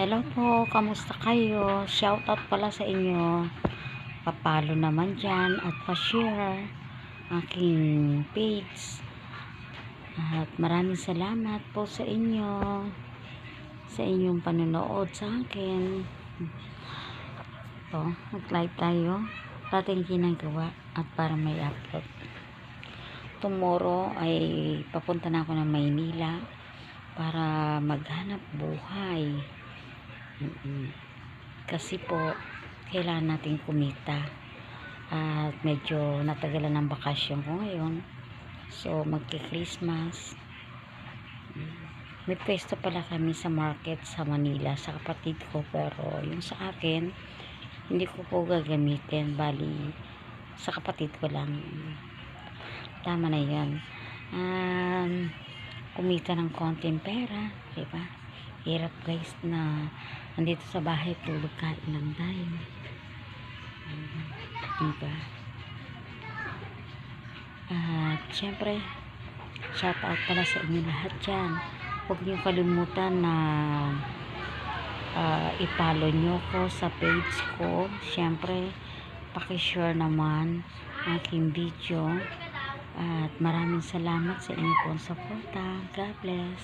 Hello po, kamusta kayo? Shoutout pala sa inyo. Papalo naman dyan at pa-share aking page. At maraming salamat po sa inyo sa inyong panonood sa akin. So, mag-live tayo. Ating ginagawa at para may upload. Tomorrow ay papunta na ako ng Maynila para maghanap buhay. Kasi po kailangan natin kumita at medyo natagalan ng bakasyon ko ngayon, so magki-Christmas. May pwesto pala kami sa market sa Manila sa kapatid ko, pero yung sa akin hindi ko po gagamitin, bali sa kapatid ko lang. Tama na yan. Kumita ng konting pera, diba? Hirap guys na nandito sa bahay, tulog kain lang tayo, diba? At syempre shout out pala sa inyo lahat dyan. Huwag niyo kalimutan na i-follow nyo ko sa page ko. Syempre paki-share naman aking video. At maraming salamat sa inyong suporta. God bless.